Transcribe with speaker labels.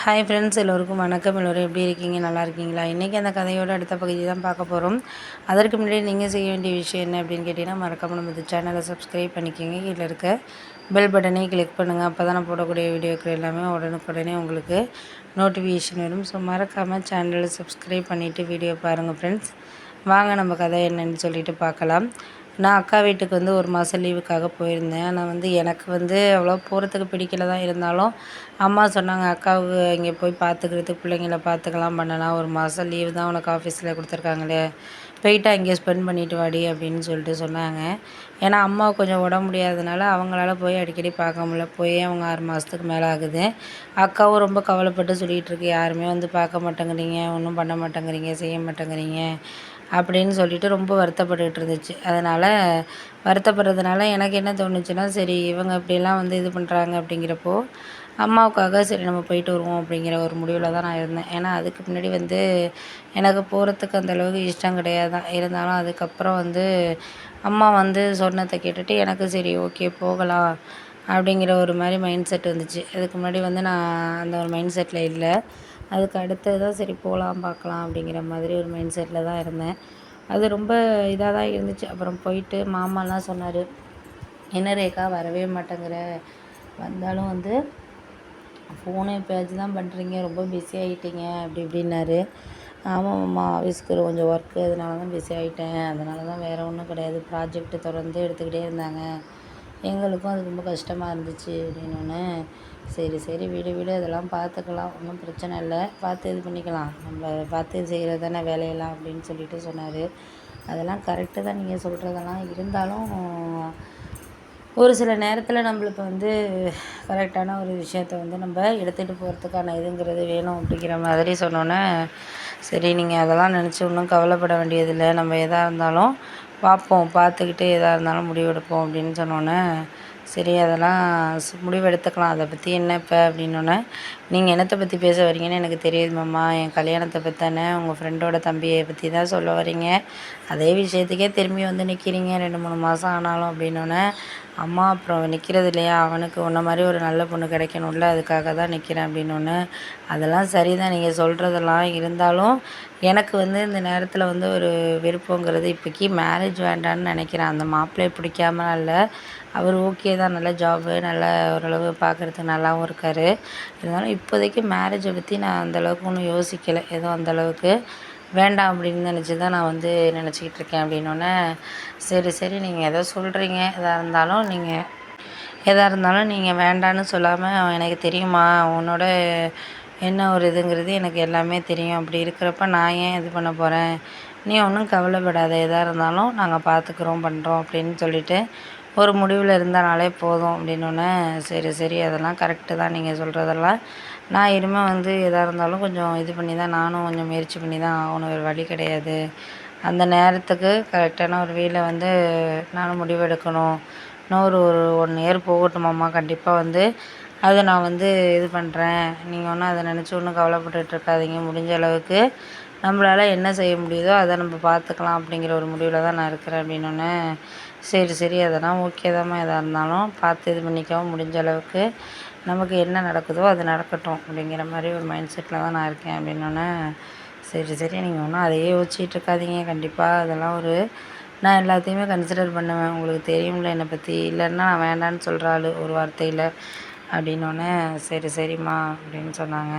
Speaker 1: Hi friends, எல்லோருக்கும் வணக்கம். எல்லோரும் எப்படி இருக்கீங்க? நல்லா இருக்கீங்களா? இன்றைக்கி அந்த கதையோட அடுத்த பகுதி தான் பார்க்க போகிறோம். அதற்கு முன்னாடி நீங்கள் செய்ய வேண்டிய விஷயம் என்ன அப்படின்னு கேட்டிங்கன்னா, மறக்காமல் நம்ம சேனலை சப்ஸ்கிரைப் பண்ணிக்கோங்க. கீழே இருக்க பெல் பட்டனை கிளிக் பண்ணுங்கள். அப்போ தான் நான் போடக்கூடிய வீடியோக்கள் எல்லாமே உடனுக்குடனே உங்களுக்கு நோட்டிஃபிகேஷன் வரும். ஸோ மறக்காமல் சேனலை சப்ஸ்கிரைப் பண்ணிவிட்டு வீடியோ பாருங்கள் ஃப்ரெண்ட்ஸ். வாங்க நம்ம கதை என்னன்னு சொல்லிட்டு பார்க்கலாம். நான் அக்கா வீட்டுக்கு ஒரு மாதம் லீவுக்காக போயிருந்தேன். ஆனால் எனக்கு அவ்வளோ போகிறதுக்கு பிடிக்கல தான். இருந்தாலும் அம்மா சொன்னாங்க, அக்காவுக்கு இங்கே போய் பார்த்துக்கிறதுக்கு பிள்ளைங்கள பார்த்துக்கலாம் பண்ணலாம். ஒரு மாதம் லீவு தான் உனக்கு ஆஃபீஸில் கொடுத்துருக்காங்களே, போயிட்டு அங்கேயே ஸ்பெண்ட் பண்ணிட்டு வாடி அப்படின்னு சொல்லிட்டு சொன்னாங்க. ஏன்னா அம்மாவுக்கு கொஞ்சம் உடம்பு முடியாததுனால அவங்களால போய் அடிக்கடி பார்க்க முடியல. போய் அவங்க 6 மாதத்துக்கு மேலே ஆகுது. அக்காவும் ரொம்ப கவலைப்பட்டு சொல்லிகிட்டு இருக்கு, யாருமே பார்க்க மாட்டேங்கிறீங்க, ஒன்றும் பண்ண மாட்டேங்கிறீங்க, செய்ய மாட்டேங்கிறீங்க அப்படின்னு சொல்லிட்டு ரொம்ப வருத்தப்பட்டுக்கிட்டு இருந்துச்சு. அதனால் வருத்தப்படுறதுனால எனக்கு என்ன தோணுச்சுன்னா, சரி இவங்க இப்படியெல்லாம் இது பண்ணுறாங்க அப்படிங்கிறப்போ அம்மாவுக்காக சரி நம்ம போயிட்டு வருவோம் அப்படிங்கிற ஒரு முடிவில் தான் நான் இருந்தேன். ஏன்னா அதுக்கு முன்னாடி எனக்கு போகிறதுக்கு அந்தளவுக்கு இஷ்டம் கிடையாது தான். இருந்தாலும் அதுக்கப்புறம் அம்மா சொன்னதை கேட்டுட்டு எனக்கு சரி ஓகே போகலாம் அப்படிங்கிற ஒரு மாதிரி மைண்ட் செட் வந்துச்சு. அதுக்கு முன்னாடி நான் அந்த ஒரு மைண்ட் செட்டில் இல்லை. அதுக்கு அடுத்தது தான் சரி போகலாம் பார்க்கலாம் அப்படிங்கிற மாதிரி ஒரு மைண்ட் செட்டில் தான் இருந்தேன். அது ரொம்ப இதாக தான் இருந்துச்சு. அப்புறம் போயிட்டு மாமாலாம் சொன்னார், என்ன ரேக்கா வரவே மாட்டேங்கிற, வந்தாலும் ஃபோனு எப்போயாச்சும் தான் பண்ணுறீங்க, ரொம்ப பிஸி ஆகிட்டீங்க அப்படி இப்படின்னாரு. ஆமாம் மாமா, ஆஃபீஸ்க்கு கொஞ்சம் ஒர்க்கு, அதனால தான் பிஸி ஆகிட்டேன், அதனால தான், வேறு ஒன்றும் கிடையாது. ப்ராஜெக்ட்டு தொடர்ந்து எடுத்துக்கிட்டே இருந்தாங்க, எங்களுக்கும் அது ரொம்ப கஷ்டமாக இருந்துச்சு அப்படின்னோடனே, சரி சரி விடு விடு, அதெல்லாம் பார்த்துக்கலாம், ஒன்றும் பிரச்சனை இல்லை, பார்த்து இது பண்ணிக்கலாம், நம்ம பார்த்து செய்கிறது தானே வேலையெல்லாம் அப்படின்னு சொல்லிட்டு சொன்னார். அதெல்லாம் கரெக்டு தான் நீங்கள் சொல்கிறதெல்லாம். இருந்தாலும் ஒரு சில நேரத்தில் நம்மளுக்கு கரெக்டான ஒரு விஷயத்த நம்ம எடுத்துகிட்டு போகிறதுக்கான இதுங்கிறது வேணும் அப்படிங்கிற மாதிரி சொன்னோன்னே, சரி நீங்கள் அதெல்லாம் நினச்சி ஒன்றும் கவலைப்பட வேண்டியதில்லை, நம்ம எதாக இருந்தாலும் பார்ப்போம், பார்த்துக்கிட்டு எதாக இருந்தாலும் முடிவெடுப்போம் அப்படின்னு சொன்னோன்னே, சரி அதெல்லாம் முடிவெடுத்துக்கலாம், அதை பற்றி என்ன இப்போ அப்படின்னோடனே, நீங்கள் என்னத்தை பற்றி பேச வரீங்கன்னு எனக்கு தெரியுது மாமா, என் கல்யாணத்தை பற்றி தானே, உங்கள் ஃப்ரெண்டோட தம்பியை பற்றி தான் சொல்ல வரீங்க, அதே விஷயத்துக்கே திரும்பி நிற்கிறீங்க 2-3 மாதம் ஆனாலும் அப்படின்னோடனே, அம்மா அப்புறம் நிற்கிறது இல்லையா, அவனுக்கு உன்ன மாதிரி ஒரு நல்ல பொண்ணு கிடைக்கணும்ல, அதுக்காக தான் நிற்கிறேன் அப்படின்னோடனே, அதெல்லாம் சரி தான் நீங்கள் சொல்கிறதெல்லாம். இருந்தாலும் எனக்கு இந்த நேரத்தில் ஒரு விருப்பங்கிறது இப்போக்கி மேரேஜ் வேண்டான்னு நினைக்கிறேன். அந்த மாப்பிள்ளையை பிடிக்காமலாம் இல்லை, அவர் ஓகே தான், நல்ல ஜாபு, நல்ல ஓரளவு பார்க்குறதுக்கு நல்லாவும் இருக்கார். இருந்தாலும் இப்போதைக்கு மேரேஜை பற்றி நான் அந்தளவுக்கு ஒன்றும் யோசிக்கலை, ஏதோ அந்தளவுக்கு வேண்டாம் அப்படின்னு நினச்சி தான் நான் நினச்சிக்கிட்டு இருக்கேன் அப்படின்னோடனே, சரி சரி நீங்கள் எதோ சொல்கிறீங்க, எதாக இருந்தாலும் நீங்கள் வேண்டான்னு சொல்லாமல், எனக்கு தெரியுமா உன்னோட என்ன ஒரு இதுங்கிறது எனக்கு எல்லாமே தெரியும், அப்படி இருக்கிறப்ப நான் ஏன் இது பண்ண போகிறேன், நீ ஒன்றும் கவலைப்படாத, எதாக இருந்தாலும் நாங்கள் பார்த்துக்குறோம் பண்ணுறோம் அப்படின்னு சொல்லிட்டு ஒரு முடிவில் இருந்தானாலே போதும் அப்படின்னோடனே, சரி சரி அதெல்லாம் கரெக்டு தான் நீங்கள் சொல்கிறதெல்லாம். நான் இனிமேல் எதாக இருந்தாலும் கொஞ்சம் இது பண்ணி தான், நானும் கொஞ்சம் முயற்சி பண்ணி தான் ஆகணும், வேறு வழி கிடையாது. அந்த நேரத்துக்கு கரெக்டான ஒரு வேல நானும் முடிவெடுக்கணும். இன்னும் ஒரு 1 இயர் போகட்டுமாம்மா, கண்டிப்பாக அதை நான் இது பண்ணுறேன், நீங்கள் ஒன்றும் அதை நினச்சி ஒன்றும் கவலைப்பட்டுட்டு இருக்காதீங்க, முடிஞ்ச அளவுக்கு நம்மளால் என்ன செய்ய முடியுதோ அதை நம்ம பார்த்துக்கலாம் அப்படிங்கிற ஒரு முடிவில் தான் நான் இருக்கிறேன் அப்படின்னோடனே, சரி சரி அதெல்லாம் ஓகே தாம்மா, எதாக இருந்தாலும் பார்த்து இது பண்ணிக்கவும், முடிஞ்ச அளவுக்கு நமக்கு என்ன நடக்குதோ அது நடக்கட்டும் அப்படிங்கிற மாதிரி ஒரு மைண்ட் செட்டில் தான் நான் இருக்கேன் அப்படின்னோடனே, சரி சரி நீங்கள் ஒன்றும் அதையே யோசிச்சுட்டு இருக்காதீங்க, கண்டிப்பாக அதெல்லாம் நான் எல்லாத்தையுமே கன்சிடர் பண்ணுவேன், உங்களுக்கு தெரியும்ல என்னை பற்றி, இல்லைன்னா நான் வேண்டான்னு சொல்கிற ஆள் ஒரு வார்த்தையில் அப்படின்னோடனே, சரி சரிம்மா அப்படின்னு சொன்னாங்க.